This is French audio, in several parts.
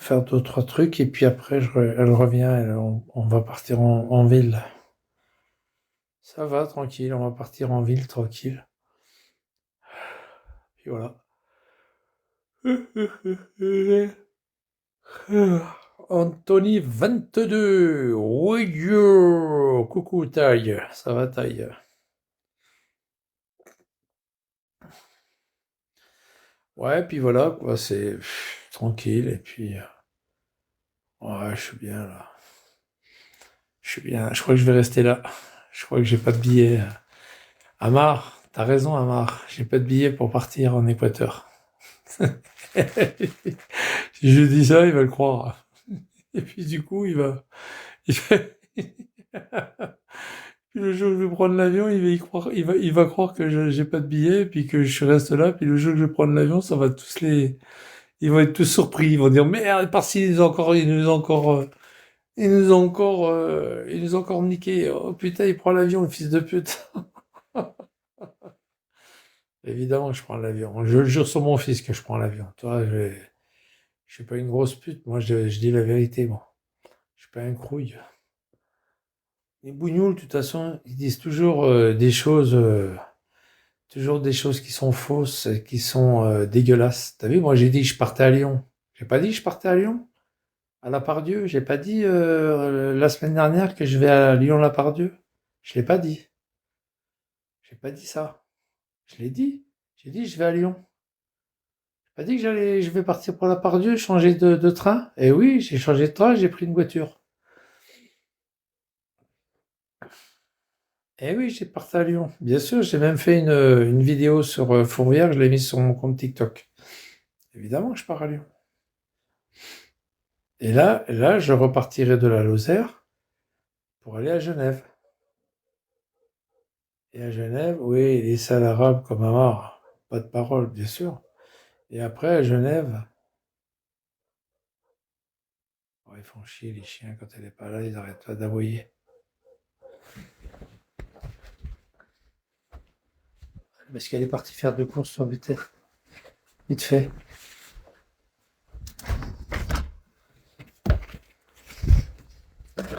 faire deux, trois trucs, et puis après, elle revient, on va partir en ville. Ça va, tranquille, on va partir en ville, tranquille. Puis voilà. Anthony 22. Oui, yo. Coucou Taille, ça va Taille? Ouais, puis voilà, quoi, c'est tranquille, et puis ouais, je suis bien là. Je suis bien, je crois que je vais rester là. Je crois que j'ai pas de billet. Amar, t'as raison Amar, j'ai pas de billet pour partir en Équateur. Si je dis ça, il va le croire. Et puis du coup, il va- Puis le jour où je vais prendre l'avion, il va y croire, il va croire que j'ai pas de billet, puis que je reste là, puis le jour où je vais prendre l'avion, ils vont être tous surpris, ils vont dire, merde, parce qu'ils nous ont encore, ils nous ont encore niqué. Oh putain, il prend l'avion, le fils de pute. Évidemment que je prends l'avion. Je le jure sur mon fils que je prends l'avion. Toi, je suis pas une grosse pute, moi je dis la vérité, moi. Je suis pas un crouille. Les bougnoules, de toute façon, ils disent toujours des choses qui sont fausses, qui sont dégueulasses. T'as vu, moi j'ai dit que je partais à Lyon. J'ai pas dit que je partais à Lyon, à La Part-Dieu. J'ai pas dit la semaine dernière que je vais à Lyon-La Part-Dieu. Je l'ai pas dit. J'ai pas dit ça. Je l'ai dit. J'ai dit je vais à Lyon. J'ai pas dit que je vais partir pour La Part-Dieu, changer de train. Et oui, j'ai changé de train, j'ai pris une voiture. Eh oui, j'ai parti à Lyon. Bien sûr, j'ai même fait une vidéo sur Fourvière, je l'ai mise sur mon compte TikTok. Évidemment que je pars à Lyon. Et là, je repartirai de la Lozère pour aller à Genève. Et à Genève, oui, les salles arabes comme Amar, pas de parole, bien sûr. Et après, à Genève, oh, ils font chier les chiens quand elle est pas là, ils arrêtent pas d'aboyer. Parce qu'elle est partie faire deux courses sur vite fait.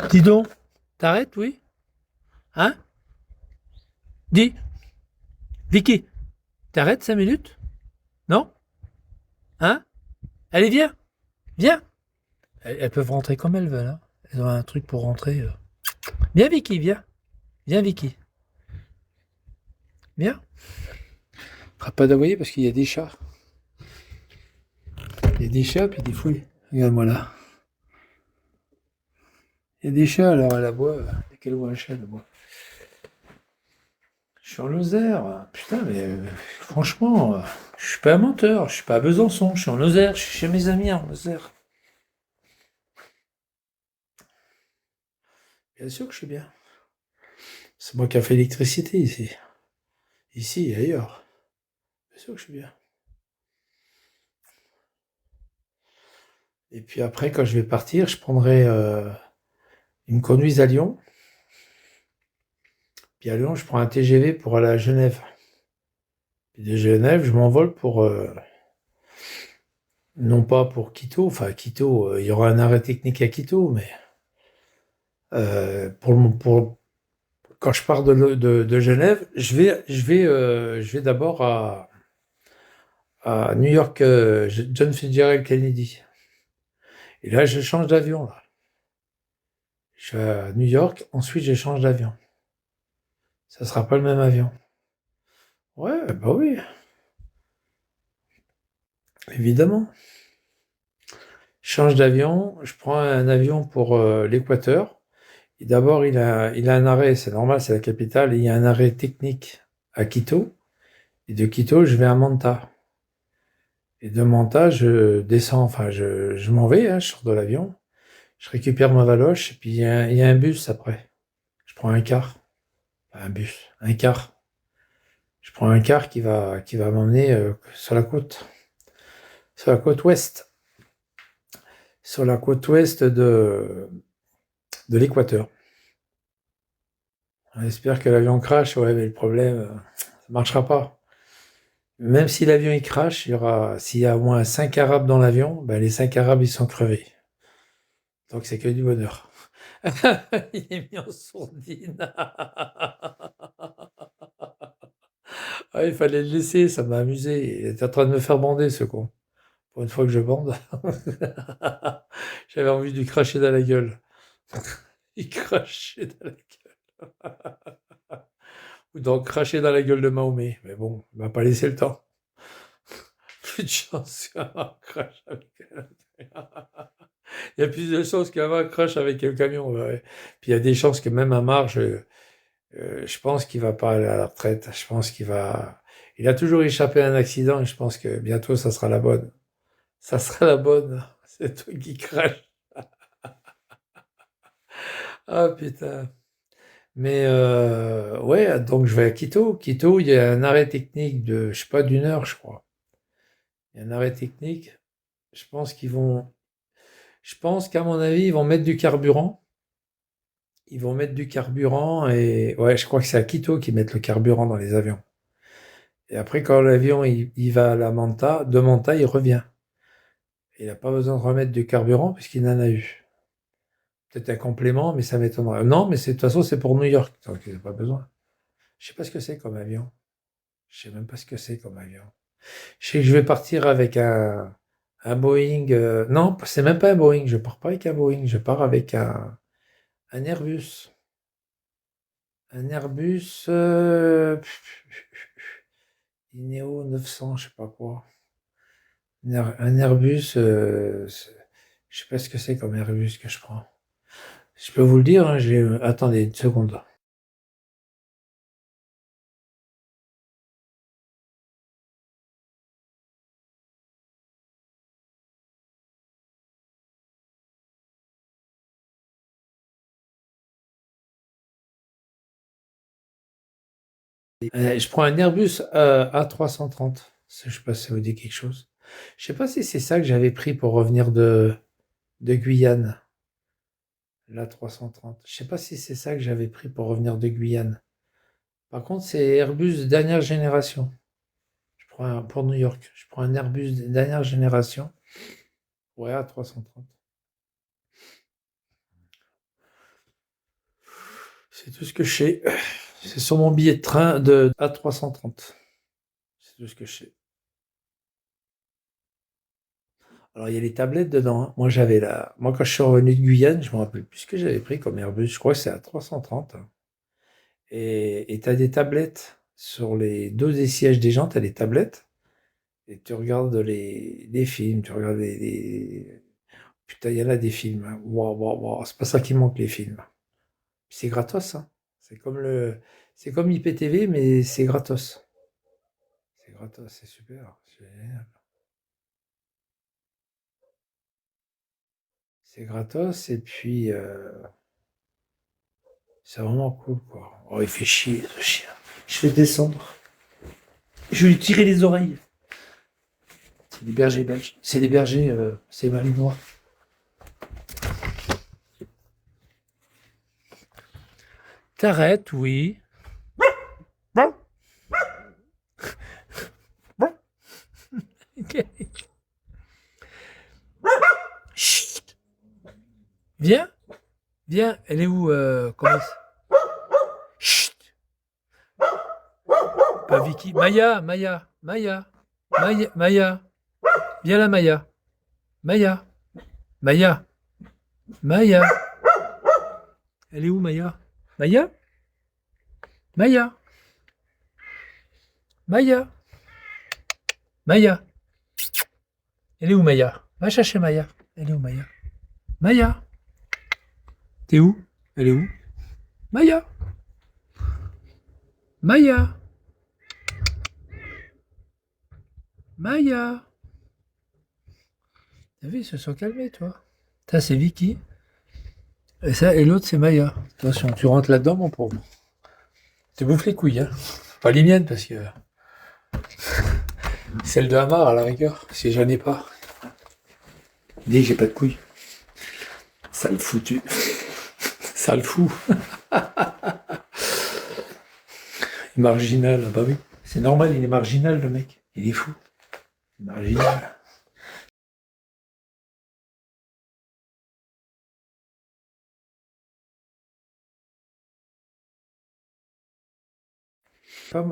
Dis donc, t'arrêtes, oui? Hein? Dis, Vicky, t'arrêtes 5 minutes? Non? Hein? Allez, viens, viens! Elles peuvent rentrer comme elles veulent, hein. Elles ont un truc pour rentrer. Viens, Vicky, viens. Viens, Vicky. Viens. Fera pas d'aboyer parce qu'il y a des chats. Il y a des chats puis des fouilles. Regarde-moi là. Il y a des chats, alors elle aboie. Dès qu'elle voit un chat, elle aboie. Je suis en Lozère. Putain, mais franchement, je suis pas un menteur. Je suis pas à Besançon. Je suis en Lozère. Je suis chez mes amis en Lozère. Bien sûr que je suis bien. C'est moi qui a fait l'électricité ici. Ici et ailleurs. Bien sûr que je suis bien. Et puis après, quand je vais partir, je prendrai une conduise à Lyon. Puis à Lyon, je prends un TGV pour aller à Genève. Puis de Genève, je m'envole pour, non pas pour Quito, enfin Quito, il y aura un arrêt technique à Quito, mais quand je pars de Genève, je vais d'abord à New York, John Fitzgerald Kennedy. Et là, je change d'avion, là. Je vais à New York, ensuite je change d'avion. Ça sera pas le même avion. Ouais, bah oui, évidemment. Je change d'avion, je prends un avion pour l'Équateur. Et d'abord, il a un arrêt, c'est normal, c'est la capitale, et il y a un arrêt technique à Quito. Et de Quito, je vais à Manta. Et de Manta, je descends, enfin, je m'en vais, hein, je sors de l'avion, je récupère ma valoche, et puis il y a un bus après. Je prends un car. Enfin, un bus, un car. Je prends un car qui va m'emmener sur la côte ouest, sur la côte ouest de l'Équateur. On espère que l'avion crash, ouais, mais le problème, ça marchera pas. Même si l'avion il crache, s'il y a au moins 5 Arabes dans l'avion, ben les 5 Arabes ils sont crevés. Donc c'est que du bonheur. Il est mis en sourdine. Ah, il fallait le laisser, ça m'a amusé. Il était en train de me faire bander, ce con. Pour une fois que je bande. J'avais envie de lui cracher dans la gueule. Il crachait dans la gueule. Ou donc cracher dans la gueule de Mahomet. Mais bon, il m'a pas laissé le temps. Plus de chance qu'un crash avec Il y a plus de chances qu'un crash avec un camion. Ouais. Puis il y a des chances que même à marge, je pense qu'il va pas aller à la retraite. Je pense qu'il va. Il a toujours échappé à un accident et je pense que bientôt ça sera la bonne. Ça sera la bonne. C'est toi qui crache. Ah putain. Mais ouais, donc je vais à Quito. Quito, il y a un arrêt technique de, je sais pas, d'une heure, je crois. Il y a un arrêt technique. Je pense qu'ils vont. Je pense qu'à mon avis, ils vont mettre du carburant. Ils vont mettre du carburant et ouais, je crois que c'est à Quito qu'ils mettent le carburant dans les avions. Et après, quand l'avion il va à la Manta, de Manta, il revient. Il n'a pas besoin de remettre du carburant puisqu'il en a eu. Peut-être un complément, mais ça m'étonnerait. Non, mais de toute façon, c'est pour New York, donc il n'a pas besoin. Je sais pas ce que c'est comme avion. Je sais même pas ce que c'est comme avion. Je sais que je vais partir avec un Boeing. Non, c'est même pas un Boeing. Je pars pas avec un Boeing. Je pars avec un Airbus. Un Airbus Inéo 900, je sais pas quoi. Un Airbus, je sais pas ce que c'est comme Airbus que je prends. Je peux vous le dire, hein, attendez une seconde. Je prends un Airbus A330. Je sais pas si ça vous dit quelque chose. Je sais pas si c'est ça que j'avais pris pour revenir de Guyane. L'A330. Je sais pas si c'est ça que j'avais pris pour revenir de Guyane. Par contre, c'est Airbus dernière génération. Pour New York. Je prends un Airbus dernière génération. Ouais, A330. C'est tout ce que je sais. C'est sur mon billet de train de A330. C'est tout ce que je sais. Alors, il y a les tablettes dedans, hein. Moi, quand je suis revenu de Guyane, je me rappelle plus ce que j'avais pris comme Airbus. Je crois que c'est A330, hein. Et tu as des tablettes sur les dos des sièges des gens, tu as des tablettes. Et tu regardes les films, tu regardes Putain, il y en a des films, hein. Waouh, waouh, waouh. C'est pas ça qui manque, les films. C'est gratos, hein. C'est comme IPTV, mais c'est gratos. C'est gratos, c'est super. C'est génial. C'est gratos et puis c'est vraiment cool, quoi. Oh, il fait chier, ce chien. Je vais descendre. Je vais lui tirer les oreilles. C'est des bergers belges. C'est des bergers, c'est malinois. T'arrêtes, oui. Ok. Chut. Viens, viens. Elle est où Chut. Pas Vicky. Maya, Maya, Maya, Maya, Maya. Viens là, Maya. Maya, Maya, Maya. Elle est où, Maya? Maya? Maya? Maya? Maya? Elle est où, Maya? Va chercher Maya. Elle est où, Maya? Maya? T'es où? Elle est où? Maya? Maya? Maya? T'as vu, ils se sont calmés, toi. Ça, c'est Vicky. Et l'autre, c'est Maya. Attention, tu rentres là-dedans, mon pauvre. Tu bouffes les couilles, hein. Pas les miennes, parce que celle de Hamar, à la rigueur, si j'en ai pas. Dis que j'ai pas de couilles. Sale foutu. Sale fou. Marginal, bah oui. C'est normal, il est marginal, le mec. Il est fou. Marginal.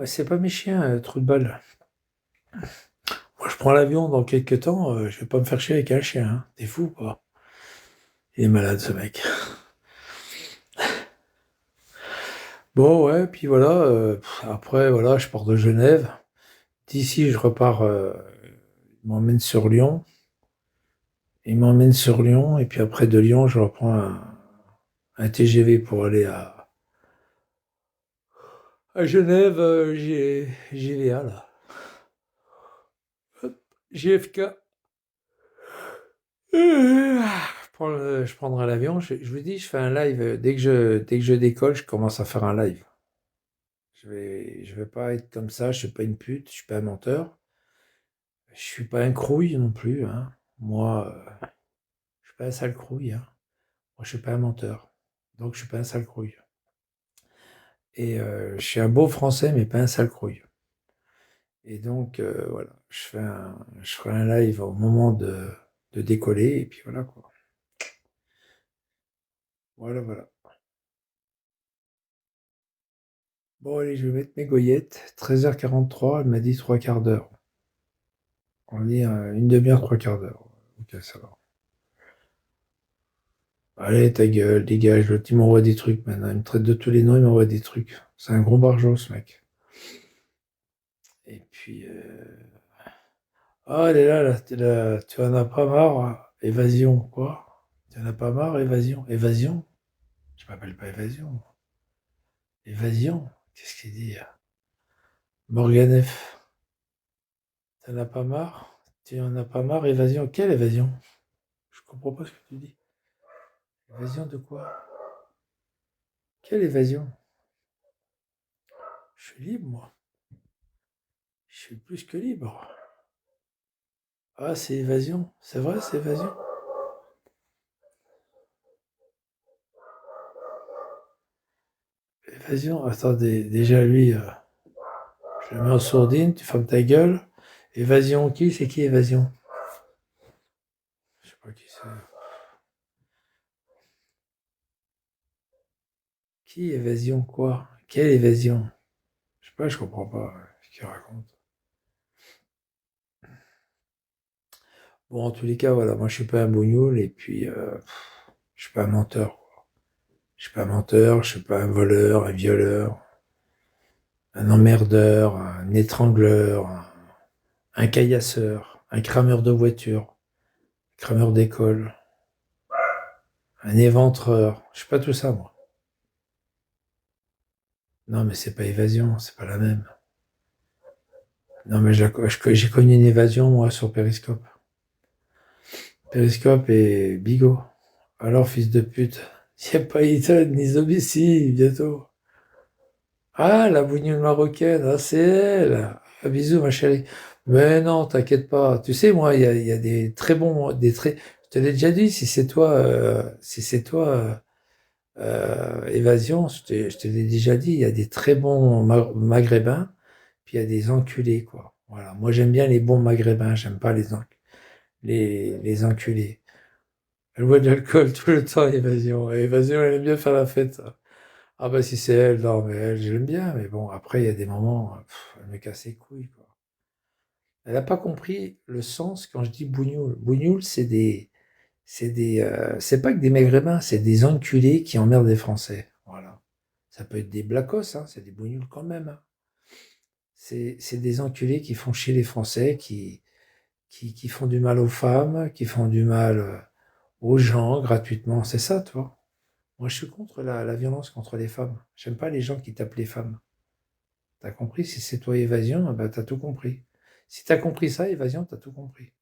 C'est pas mes chiens, trou de balle. Moi, je prends l'avion dans quelques temps, je vais pas me faire chier avec un chien. Hein. T'es fou, quoi. Il est malade, ce mec. Bon, ouais, puis voilà. Après, voilà, je pars de Genève. D'ici, je repars. Il m'emmène sur Lyon. Il m'emmène sur Lyon, et puis après de Lyon, je reprends un TGV pour aller à Genève, JVA, là. Hop, JFK. Je prendrai l'avion. Je vous dis, je fais un live. Dès que je décolle, je commence à faire un live. Je vais pas être comme ça. Je suis pas une pute. Je suis pas un menteur. Je suis pas un crouille non plus. Hein. Moi, je suis pas un sale crouille. Hein. Moi, je suis pas un menteur. Donc, je suis pas un sale crouille. Et je suis un beau français, mais pas un sale crouille. Et donc, voilà, je ferai un live au moment de décoller, et puis voilà, quoi. Voilà, voilà. Bon, allez, je vais mettre mes goyettes. 13h43, elle m'a dit trois quarts d'heure. On dit une demi-heure, trois quarts d'heure. Ok, ça va. Allez, ta gueule, dégage. L'autre, il m'envoie des trucs maintenant. Il me traite de tous les noms, il m'envoie des trucs. C'est un gros barjot, ce mec. Et puis, ah, elle est là, là, tu en as pas marre, hein. Évasion, quoi? Tu en as pas marre, évasion? Évasion? Je m'appelle pas évasion. Évasion? Qu'est-ce qu'il dit? Morganef. T'en as pas marre? Tu en as pas marre? Évasion? Quelle évasion? Je comprends pas ce que tu dis. Évasion de quoi? Quelle évasion? Je suis libre, moi. Je suis plus que libre. Ah, c'est évasion. C'est vrai, c'est évasion. Évasion? Attendez, déjà lui, je le mets en sourdine, tu fermes ta gueule. Évasion qui? C'est qui évasion? Je sais pas qui c'est. Qui évasion quoi? Quelle évasion? Je sais pas, je comprends pas ce qu'il raconte. Bon, en tous les cas, voilà, moi je suis pas un bougnoul et puis je suis pas un menteur. Je suis pas un menteur, je suis pas un voleur, un violeur, un emmerdeur, un étrangleur, un caillasseur, un crameur de voiture, un crameur d'école, un éventreur. Je suis pas tout ça, moi. Non, mais c'est pas évasion, c'est pas la même. Non, mais j'ai connu une évasion, moi, sur Périscope. Périscope et Bigot. Alors, fils de pute, y a pas Ethan ni Zombie, bientôt. Ah, la bougnoule marocaine, ah, c'est elle. Ah, bisous, ma chérie. Mais non, t'inquiète pas. Tu sais, moi, il y a des très bons, je te l'ai déjà dit, si c'est toi, Évasion, je te l'ai déjà dit, il y a des très bons maghrébins, puis il y a des enculés, quoi. Voilà. Moi, j'aime bien les bons maghrébins, j'aime pas les enculés. Elle boit de l'alcool tout le temps, Évasion. Évasion, elle aime bien faire la fête. Ah bah si c'est elle, non, mais elle, je l'aime bien, mais bon, après, il y a des moments, elle me casse les couilles, quoi. Elle n'a pas compris le sens quand je dis bougnoul. Bougnoul, c'est pas que des maghrébins, c'est des enculés qui emmerdent les Français. Voilà. Ça peut être des blacos, hein, c'est des bougnoules quand même. Hein. C'est des enculés qui font chier les Français, qui font du mal aux femmes, qui font du mal aux gens gratuitement. C'est ça, toi. Moi, je suis contre la violence contre les femmes. J'aime pas les gens qui tapent les femmes. T'as compris? Si c'est toi évasion, bah t'as tout compris. Si t'as compris ça, évasion, t'as tout compris.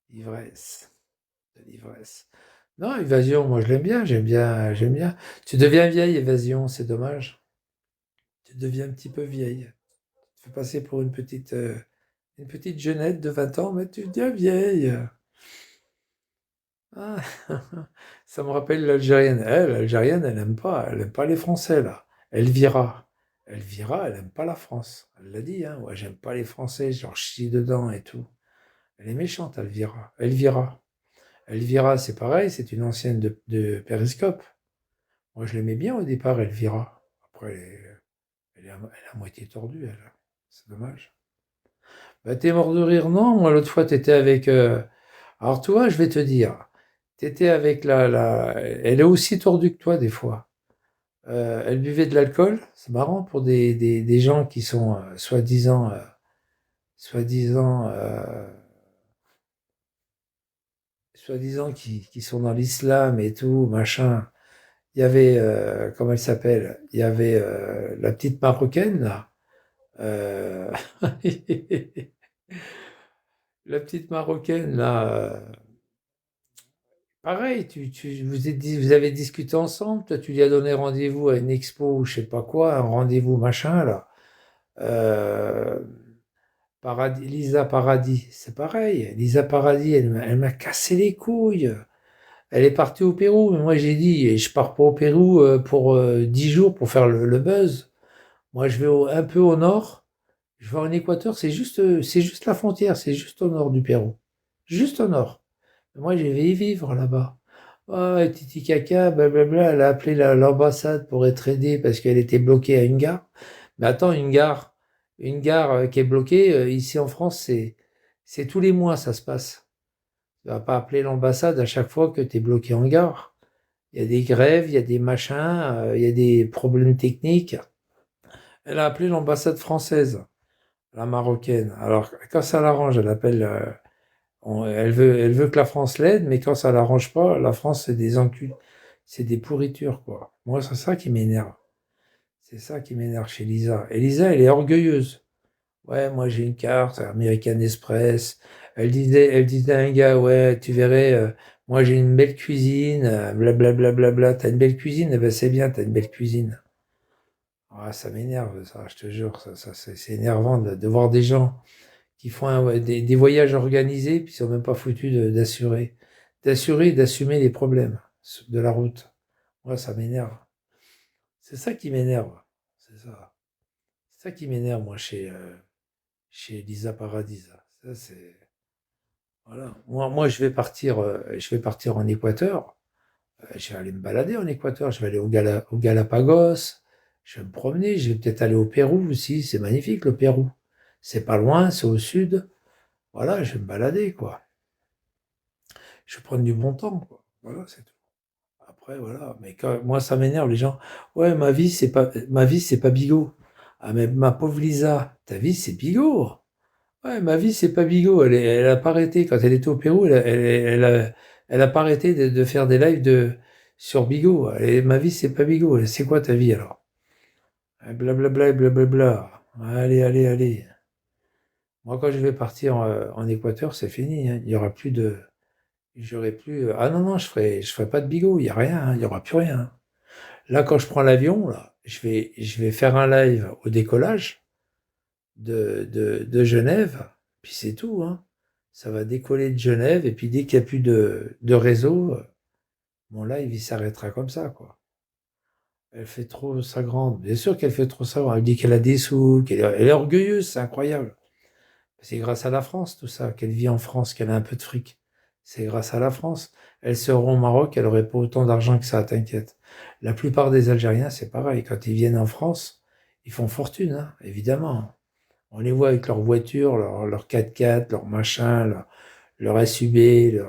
Ivresse. De l'ivresse. Non, évasion, moi je l'aime bien, j'aime bien, j'aime bien. Tu deviens vieille, évasion, c'est dommage. Tu deviens un petit peu vieille. Tu te fais passer pour une petite jeunette de 20 ans, mais tu deviens vieille. Ah, ça me rappelle l'Algérienne. Elle, l'Algérienne, elle aime pas les Français, là. Elle vira. Elvira, elle aime pas la France. Elle l'a dit, hein. Ouais, j'aime pas les Français, je leur chie dedans et tout. Elle est méchante, Elvira. Elvira, c'est pareil, c'est une ancienne de Périscope. Moi, je l'aimais bien au départ, Elvira. Après, elle est à moitié tordue, elle. C'est dommage. Bah, t'es mort de rire, non? Moi, l'autre fois, t'étais avec. Alors, toi, je vais te dire. T'étais avec Elle est aussi tordue que toi, des fois. Elle buvait de l'alcool. C'est marrant pour des gens qui sont soi-disant, soi-disant qui sont dans l'islam et tout, machin. Il y avait, comment elle s'appelle? Il y avait la petite Marocaine, là. Euh, la petite Marocaine, là. Pareil, vous avez discuté ensemble. Toi, tu lui as donné rendez-vous à une expo ou je sais pas quoi, un rendez-vous machin, là. Euh, Lisa Paradis, c'est pareil. Lisa Paradis, elle m'a cassé les couilles. Elle est partie au Pérou, mais moi j'ai dit, je pars pas au Pérou pour 10 jours pour faire le buzz. Moi je vais un peu au nord, je vais en Équateur, c'est juste la frontière, c'est juste au nord du Pérou. Juste au nord. Moi je vais y vivre là-bas. Oh, et Titi Caca, blablabla, elle a appelé l'ambassade pour être aidée parce qu'elle était bloquée à une gare. Mais attends, une gare qui est bloquée, ici en France, c'est tous les mois ça se passe. Tu vas pas appeler l'ambassade à chaque fois que tu es bloqué en gare. Il y a des grèves, il y a des machins, il y a des problèmes techniques. Elle a appelé l'ambassade française, la marocaine. Alors, quand ça l'arrange, elle appelle, elle veut que la France l'aide, mais quand ça l'arrange pas, la France, c'est des enculs, c'est des pourritures, quoi. Moi, c'est ça qui m'énerve. C'est ça qui m'énerve chez Lisa. Et Lisa, elle est orgueilleuse. Ouais, moi, j'ai une carte, American Express. Elle disait à un gars, ouais, tu verrais, moi, j'ai une belle cuisine, blablabla, t'as une belle cuisine? Eh ben, c'est bien, t'as une belle cuisine. Ah, ça m'énerve, ça, je te jure, c'est énervant de voir des gens qui font ouais, des voyages organisés, puis ils sont même pas foutus d'assurer et d'assumer les problèmes de la route. Moi, ça m'énerve. C'est ça qui m'énerve. C'est ça. C'est ça qui m'énerve, moi, chez Lisa Paradis. Ça, c'est, voilà. Moi, je vais partir en Équateur. Je vais aller me balader en Équateur. Je vais aller au Galapagos. Je vais me promener. Je vais peut-être aller au Pérou aussi. C'est magnifique, le Pérou. C'est pas loin, c'est au sud. Voilà, je vais me balader, quoi. Je vais prendre du bon temps, quoi. Voilà, c'est tout. Après, voilà. Mais moi, ça m'énerve, les gens. Ouais, ma vie, c'est pas bigot. Ah, mais ma pauvre Lisa, ta vie, c'est bigot. Ouais, ma vie, c'est pas bigot. Elle a pas arrêté. Quand elle était au Pérou, elle a pas arrêté de faire des lives sur Bigot. Et ma vie, c'est pas Bigot. C'est quoi ta vie, alors? Blablabla, blablabla. Allez. Moi, quand je vais partir en Équateur, c'est fini, hein. Il y aura plus de, j'aurai plus, ah non, non, je ferai pas de Bigot. Il y a rien, hein. Il y aura plus rien. Là, quand je prends l'avion, là, je vais faire un live au décollage de Genève, puis c'est tout, hein. Ça va décoller de Genève, et puis dès qu'il n'y a plus de réseau, mon live, il s'arrêtera comme ça, quoi. Elle fait trop sa grande. Bien sûr qu'elle fait trop ça grande. Elle dit qu'elle a des sous, elle est orgueilleuse, c'est incroyable. C'est grâce à la France, tout ça, qu'elle vit en France, qu'elle a un peu de fric. C'est grâce à la France. Elle serait au Maroc, elle aurait pas autant d'argent que ça, t'inquiète. La plupart des Algériens, c'est pareil. Quand ils viennent en France, ils font fortune, hein, évidemment. On les voit avec leur voiture, leur 4x4, leur machin, leur SUV,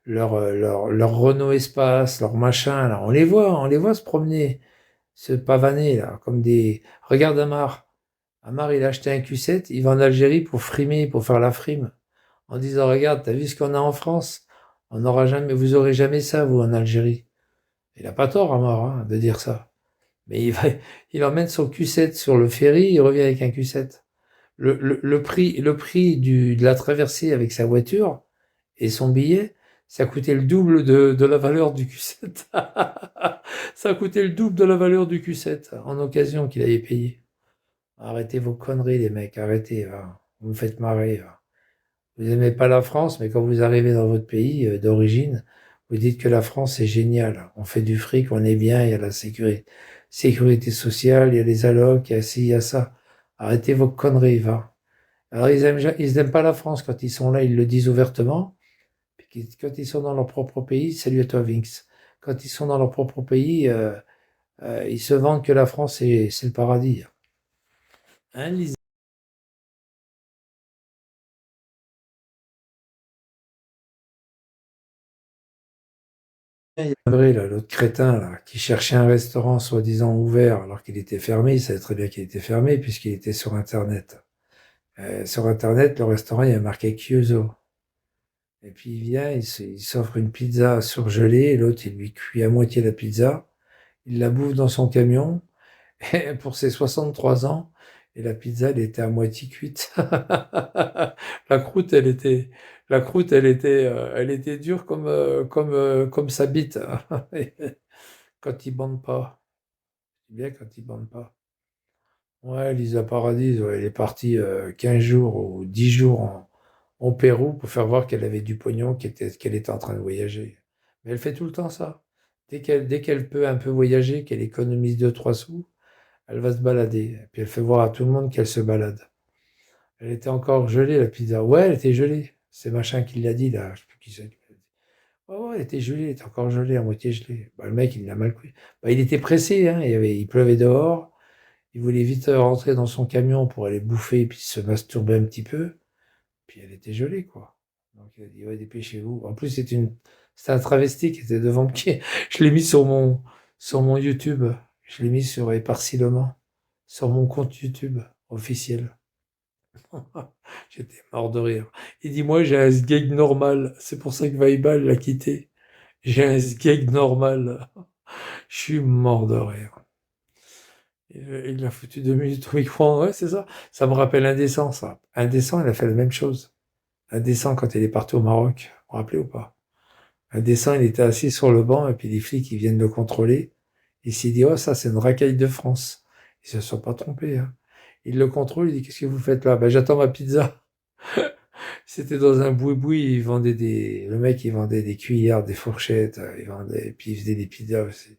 leur Renault Espace, leur machin, là. On les voit se promener, se pavaner, là, comme des... Regarde Amar. Amar, il a acheté un Q7, il va en Algérie pour frimer, pour faire la frime. En disant, regarde, t'as vu ce qu'on a en France? On n'aura jamais, vous aurez jamais ça, vous, en Algérie. Il a pas tort, Amar, hein, de dire ça. Mais il emmène son Q7 sur le ferry, il revient avec un Q7. Le prix de la traversée avec sa voiture et son billet, ça coûtait le double de la valeur du Q7. Ça a coûté le double de la valeur du Q7 en occasion qu'il avait payé. Arrêtez vos conneries, les mecs, arrêtez. Hein. Vous me faites marrer. Hein. Vous aimez pas la France, mais quand vous arrivez dans votre pays d'origine, vous dites que la France est géniale. On fait du fric, on est bien, il y a la sécurité. sécurité sociale, il y a les allocs, il y a ci, il y a ça. Arrêtez vos conneries, va. Alors ils aiment pas la France quand ils sont là, ils le disent ouvertement. Puis quand ils sont dans leur propre pays, salut à toi Vinx. Quand ils sont dans leur propre pays, ils se vantent que la France c'est le paradis. Hein, Lisa? Il y a André, là, l'autre crétin, là, qui cherchait un restaurant soi-disant ouvert alors qu'il était fermé. Il savait très bien qu'il était fermé puisqu'il était sur Internet. Sur Internet, le restaurant, il y a marqué Chiuso. Et puis il vient, il s'offre une pizza surgelée, et l'autre, il lui cuit à moitié la pizza. Il la bouffe dans son camion, et pour ses 63 ans, et la pizza, elle était à moitié cuite. La croûte, elle était dure comme sa bite. Quand il bande pas. C'est bien quand il bande pas. Ouais, Lisa Paradis, ouais, elle est partie 15 jours ou 10 jours au Pérou pour faire voir qu'elle avait du pognon, qu'elle était en train de voyager. Mais elle fait tout le temps ça. Dès qu'elle peut un peu voyager, qu'elle économise deux trois sous, elle va se balader. Et puis elle fait voir à tout le monde qu'elle se balade. Elle était encore gelée, la pizza. Ouais, elle était gelée. C'est machin qui l'a dit, là. Je sais plus qui c'est. Ouais, ouais, elle était gelée, elle était encore gelée, à moitié gelée. Bah, le mec, il l'a mal pris. Bah, il était pressé, hein. Il pleuvait dehors. Il voulait vite rentrer dans son camion pour aller bouffer et puis se masturber un petit peu. Puis elle était gelée, quoi. Donc il a dit, ouais, dépêchez-vous. En plus, c'était un travesti qui était devant moi. Je l'ai mis sur mon YouTube. Je l'ai mis sur Éparcillement, sur mon compte YouTube officiel. J'étais mort de rire. Il dit, moi, j'ai un sgeg normal. C'est pour ça que Vaibal l'a quitté. J'ai un sgeg normal. Je suis mort de rire. Il a foutu 2 minutes au micro. Ouais, c'est ça. Ça me rappelle Indécent, ça. Indécent, il a fait la même chose. Indécent, quand il est parti au Maroc. Vous vous rappelez ou pas? Indécent, il était assis sur le banc, et puis les flics, ils viennent le contrôler. Il s'est dit, oh, ça, c'est une racaille de France. Ils se sont pas trompés, hein. Il le contrôle, il dit, qu'est-ce que vous faites là? Ben, j'attends ma pizza. C'était dans un boui-boui, le mec, il vendait des cuillères, des fourchettes, et puis il faisait des pizzas aussi.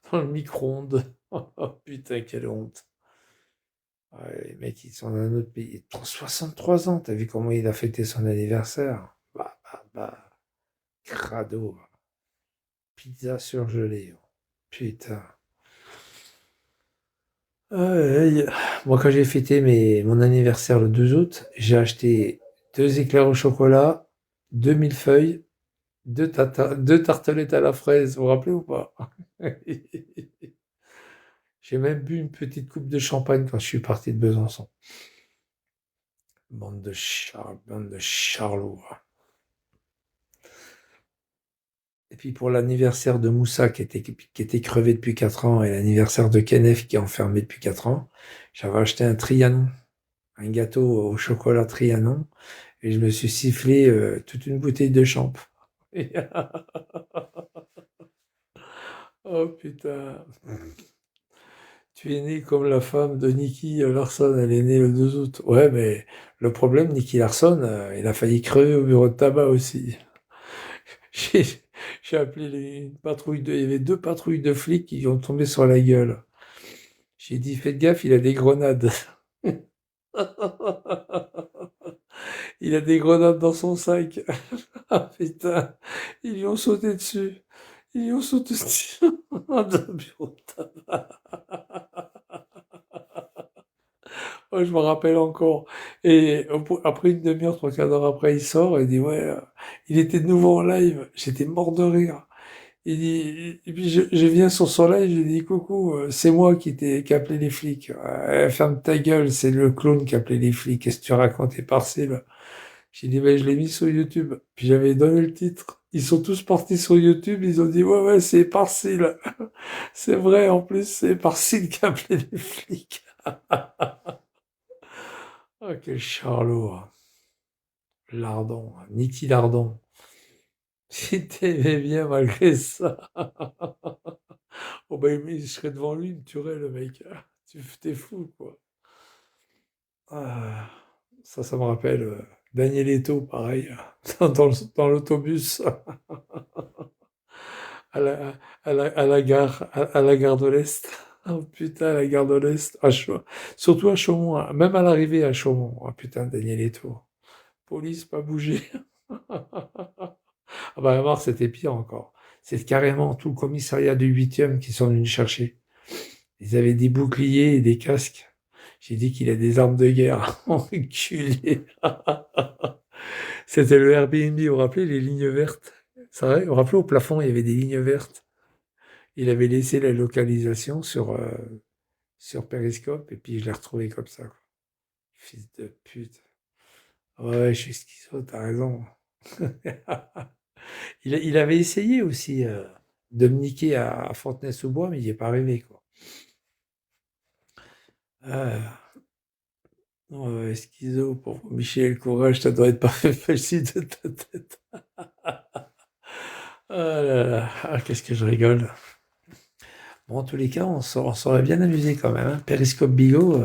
Dans le micro-ondes. Oh putain, quelle honte. Ouais, les mecs, ils sont dans un autre pays. 63 ans, t'as vu comment il a fêté son anniversaire? Bah, crado. Pizza surgelée. Putain. Aïe. Moi, quand j'ai fêté mon anniversaire le 2 août, j'ai acheté 2 éclairs au chocolat, 2 millefeuilles, deux tartelettes à la fraise. Vous vous rappelez ou pas? J'ai même bu une petite coupe de champagne quand je suis parti de Besançon. Bande de charlots. Et puis pour l'anniversaire de Moussa qui était crevé depuis 4 ans et l'anniversaire de Kenneth qui est enfermé depuis 4 ans, j'avais acheté un Trianon, un gâteau au chocolat Trianon et je me suis sifflé toute une bouteille de champ. Oh putain. Tu es né comme la femme de Nicky Larson, elle est née le 2 août. Ouais, mais le problème, Nicky Larson, il a failli crever au bureau de tabac aussi. J'ai j'ai appelé une patrouille il y avait 2 patrouilles de flics qui ont tombé sur la gueule. J'ai dit, faites gaffe, il a des grenades. Il a des grenades dans son sac. Ah putain, ils lui ont sauté dessus. Ils lui ont sauté dessus. Dans le bureau de tabac. Oh, je me rappelle encore. Et après une demi-heure, 3 quarts d'heure après, il sort et il dit, ouais, il était de nouveau en live. J'étais mort de rire. Il dit, et puis je viens sur son live, je lui dis, coucou, c'est moi qui a appelé les flics. Ferme ta gueule, c'est le clown qui a appelé les flics. Qu'est-ce que tu racontes, parcelle là? J'ai dit, ben, je l'ai mis sur YouTube. Puis j'avais donné le titre. Ils sont tous partis sur YouTube, ils ont dit, ouais, ouais, c'est Parcille. C'est vrai, en plus, c'est Parcille qui a appelé les flics. Oh, quel charlot, hein. Lardon, hein. Niki Lardon. Si t'aimais bien malgré ça. Oh bah, je serais devant lui, il me tuerait le mec. T'es fou, quoi. Ah, ça me rappelle Daniel Eto, pareil, dans l'autobus. à la gare de l'Est. Oh putain, la gare de l'Est. Surtout à Chaumont, hein. Même à l'arrivée à Chaumont. Oh putain, Daniel Eto'o. Police, pas bouger. Ah bah, à mort, c'était pire encore. C'est carrément tout le commissariat du 8e qui sont venus chercher. Ils avaient des boucliers et des casques. J'ai dit qu'il a des armes de guerre. Enculé. C'était le Airbnb, vous vous rappelez, les lignes vertes. C'est vrai, vous vous rappelez, au plafond, il y avait des lignes vertes. Il avait laissé la localisation sur Periscope, et puis je l'ai retrouvé comme ça, quoi. Fils de pute. Ouais, je suis schizo, t'as raison. Il avait essayé aussi de me niquer à Fontenay-sous-Bois, mais il n'y est pas arrivé, quoi. Ah, ouais, schizo, pour Michel Courage, ça doit être pas fait facile de ta tête. Ah là là, ah, qu'est-ce que je rigole. Bon, en tous les cas, on s'aurait bien amusé quand même, hein. Périscope Bigot,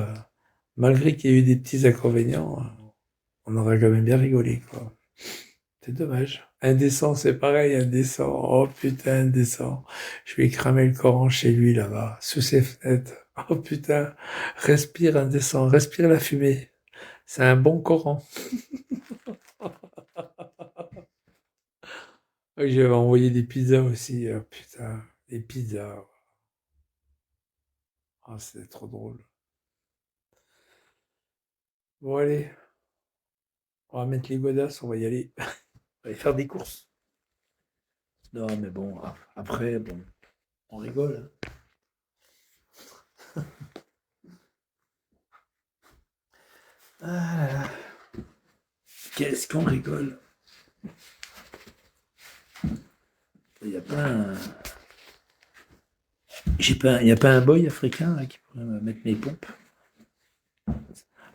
malgré qu'il y ait eu des petits inconvénients, on aurait quand même bien rigolé, quoi. C'est dommage. Indécent, c'est pareil, indécent. Oh putain, indécent. Je vais cramer le Coran chez lui là-bas, sous ses fenêtres. Oh putain, respire indécent, respire la fumée. C'est un bon Coran. Oui, j'avais envoyé des pizzas aussi. Oh, putain, des pizzas. Ah, c'était trop drôle. Bon, allez, on va mettre les godasses, on va y aller. On va aller faire des courses. Non, mais bon, après, bon, on rigole, hein. Ah là là, qu'est-ce qu'on rigole. Il n'y a pas un... il n'y a pas un boy africain là, qui pourrait me mettre mes pompes.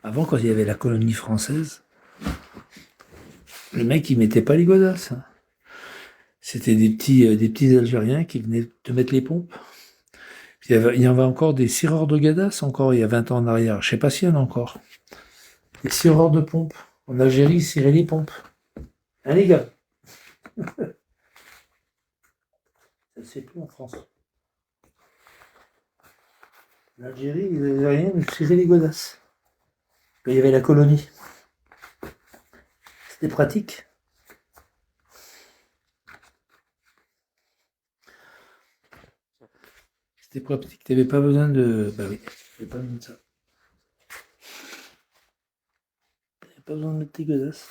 Avant, quand il y avait la colonie française, le mec, il mettait pas les godasses, hein. C'était des petits Algériens qui venaient te mettre les pompes. Il y avait encore des cireurs de godasses, encore il y a 20 ans en arrière. Je sais pas s'il y en a encore. Des cireurs de pompes. En Algérie, ils ciraient les pompes. Hein, les gars? Ça se fait plus en France. En Algérie, les Algériens ils ciraient les godasses. Quand il y avait la colonie. C'était pratique. C'était pratique. Tu n'avais pas besoin de. Bah oui, j'avais pas besoin de ça. Tu n'avais pas besoin de mettre tes godasses.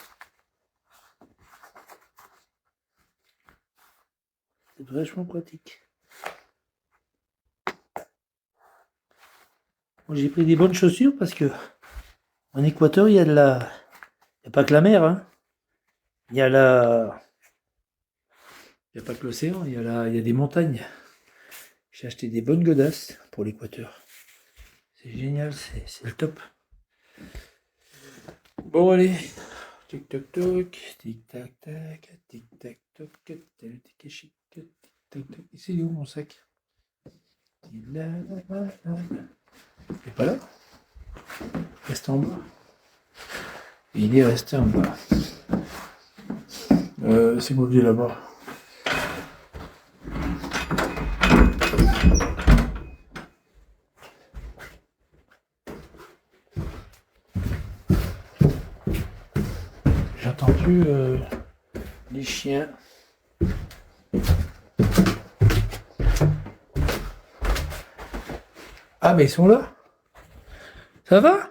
C'était vachement pratique. Moi, j'ai pris des bonnes chaussures parce que en Équateur, il y a de la. Il n'y a pas que la mer, hein. Il y a la. Il n'y a pas que l'océan, il y a des montagnes. J'ai acheté des bonnes godasses pour l'Équateur. C'est génial, c'est le top. Bon, allez. Tic tac toc, tic tac tac, tic tac toc, tic tac tac. C'est où mon sac? Il est pas là? Reste en bas. Il est resté en bas. C'est quoi que j'ai là-bas? J'ai entendu les chiens. Ah, mais ils sont là? Ça va?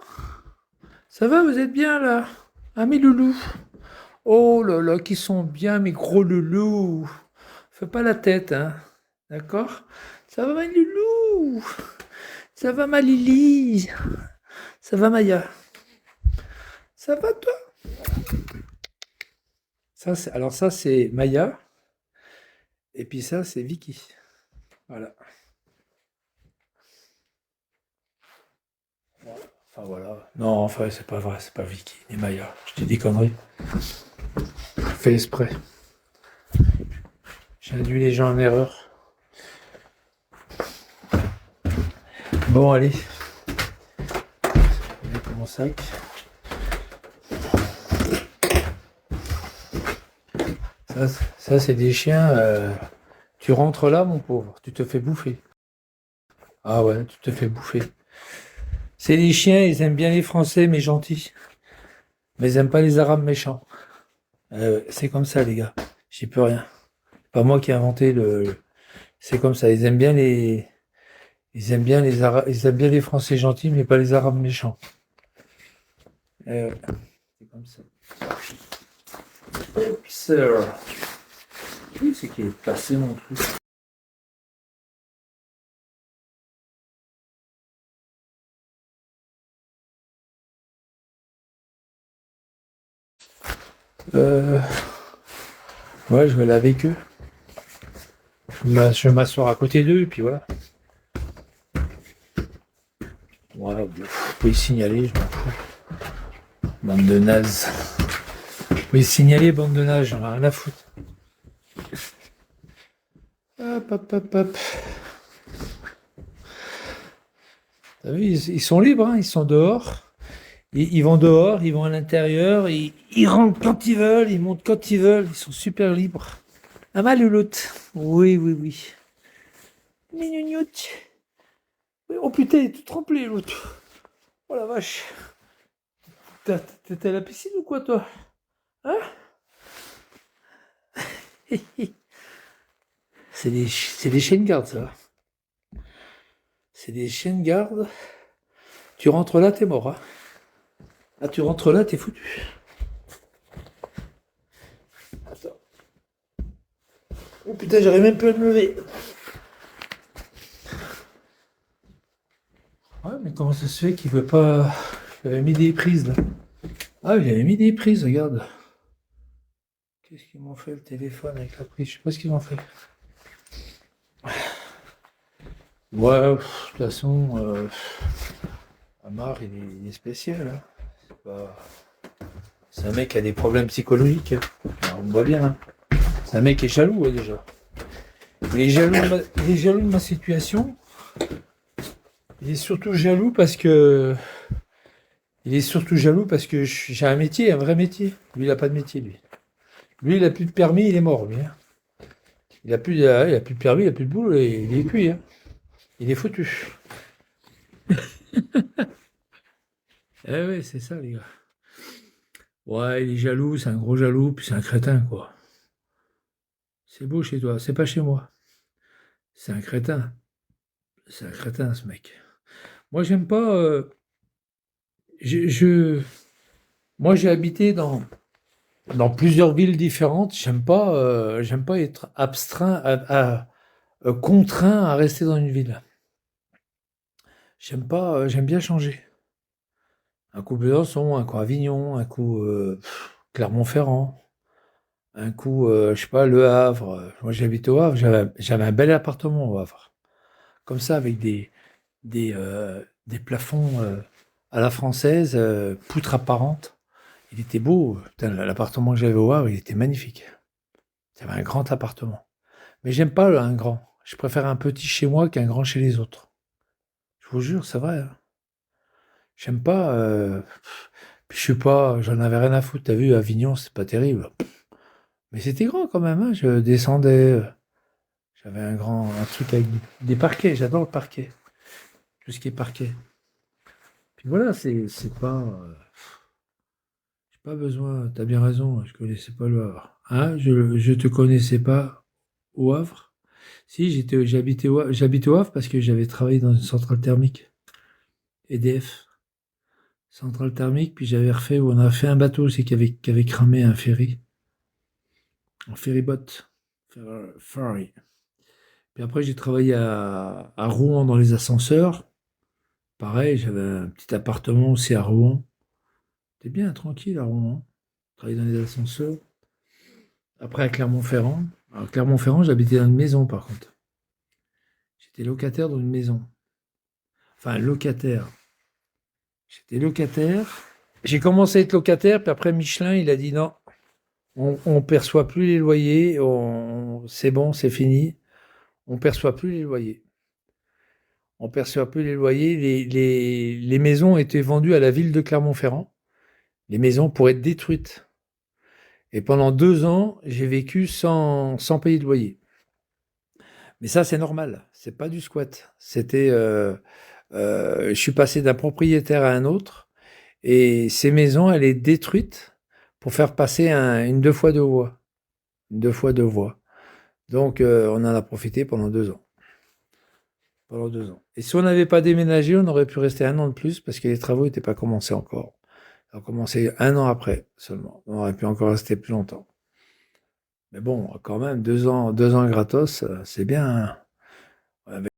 Ça va, vous êtes bien là? Ah, mes loulous. Oh là là, qui sont bien, mes gros loulous. Fais pas la tête, hein. D'accord? Ça va, ma loulou? Ça va, ma Lily? Ça va, Maya? Ça va, toi? Alors ça, c'est Maya. Et puis ça, c'est Vicky. Voilà. Enfin, voilà. Non, enfin, c'est pas vrai, c'est pas Vicky ni Maya. Je dis des conneries. Fait exprès. J'ai induit les gens en erreur. Bon, allez. Je vais mettre mon sac. Ça c'est des chiens. Tu rentres là, mon pauvre, tu te fais bouffer. Ah ouais, tu te fais bouffer. C'est les chiens, ils aiment bien les Français, mais gentils. Mais ils aiment pas les Arabes méchants. C'est comme ça, les gars. J'y peux rien. Pas moi qui ai inventé le. C'est comme ça. Ils aiment bien les Français gentils, mais pas les Arabes méchants. Ouais, c'est comme ça. Oups. Oui, c'est qui est passé mon truc. Euh, ouais, je vais aller avec eux. Je vais m'asseoir à côté d'eux, et puis voilà. Ouais, vous pouvez signaler, je m'en fous. Bande de nazes. Vous pouvez signaler, bande de nazes, j'en ai rien à foutre. Hop, hop, hop, hop. T'as vu, ils sont libres, hein, ils sont dehors. Ils vont dehors, ils vont à l'intérieur, ils rentrent quand ils veulent, ils montent quand ils veulent, ils sont super libres. Ah ma louloute. Oui, oui, oui. Mignonioute. Oui, oh putain, il est tout trempé l'autre. Oh la vache. T'es à la piscine ou quoi toi? Hein? C'est des chiens de garde ça. C'est des chiens de garde. Tu rentres là, t'es mort. Hein. Ah, tu rentres là, t'es foutu. Attends. Oh putain, j'aurais même pu me lever. Ouais, mais comment ça se fait qu'il veut pas. Il avait mis des prises là. Ah, il avait mis des prises, regarde. Qu'est-ce qu'ils m'ont fait le téléphone avec la prise? Je sais pas ce qu'ils m'ont fait. Ouais, de toute façon, Amar, il est spécial. Hein. C'est un mec qui a des problèmes psychologiques. Alors, on voit bien. Hein. C'est un mec qui est jaloux déjà. Il est jaloux de ma situation. Il est surtout jaloux parce que. Il est surtout jaloux parce que j'ai un métier, un vrai métier. Lui, il n'a pas de métier, lui. Lui, il a plus de permis, il est mort, lui. Hein. Il a plus de permis, il a plus de boulot, il est cuit. Hein. Il est foutu. Eh ouais, c'est ça, les gars. Ouais, il est jaloux, c'est un gros jaloux, puis c'est un crétin, quoi. C'est beau chez toi, c'est pas chez moi. C'est un crétin. C'est un crétin, ce mec. Moi, j'aime pas. Je, je- Moi, j'ai habité dans plusieurs villes différentes. J'aime pas être abstrait, contraint à rester dans une ville. J'aime bien changer. Un coup Besançon, un coup Avignon, un coup Clermont-Ferrand, un coup, je sais pas, Le Havre. Moi, j'habite au Havre. J'avais un bel appartement au Havre. Comme ça, avec des plafonds à la française, poutres apparentes. Il était beau. Putain, l'appartement que j'avais au Havre, il était magnifique. J'avais un grand appartement. Mais j'aime pas un grand. Je préfère un petit chez moi qu'un grand chez les autres. Je vous jure, c'est vrai. Hein. J'aime pas. Puis je sais pas, j'en avais rien à foutre. T'as vu, Avignon, c'est pas terrible. Mais c'était grand quand même. Hein. Je descendais. J'avais un truc avec des parquets. J'adore le parquet. Tout ce qui est parquet. Puis voilà, c'est pas. J'ai pas besoin. T'as bien raison. Je connaissais pas le Havre. Hein, je te connaissais pas au Havre. Si, j'habitais au Havre parce que j'avais travaillé dans une centrale thermique. EDF. Centrale thermique, puis on a fait un bateau aussi qui avait cramé un ferry. Un ferryboat. Ferry. Puis après, j'ai travaillé à Rouen dans les ascenseurs. Pareil, j'avais un petit appartement aussi à Rouen. C'était bien tranquille à Rouen. Travailler dans les ascenseurs. Après à Clermont-Ferrand. Alors Clermont-Ferrand, j'habitais dans une maison par contre. J'étais locataire dans une maison. Enfin, locataire. J'étais locataire. J'ai commencé à être locataire, puis après Michelin, il a dit non, on perçoit plus les loyers, c'est bon, c'est fini. On perçoit plus les loyers. On perçoit plus les loyers. Les maisons étaient vendues à la ville de Clermont-Ferrand. Les maisons pour être détruites. Et pendant 2 ans, j'ai vécu sans payer de loyer. Mais ça, c'est normal, c'est pas du squat. Je suis passé d'un propriétaire à un autre et ces maisons, elle est détruite pour faire passer une 2 fois 2 voies. Une 2 fois 2 voies. Donc, on en a profité pendant 2 ans. Pendant 2 ans. Et si on n'avait pas déménagé, on aurait pu rester 1 an de plus parce que les travaux n'étaient pas commencés encore. Ils ont commencé 1 an après seulement. On aurait pu encore rester plus longtemps. Mais bon, quand même, 2 ans gratos, c'est bien, hein.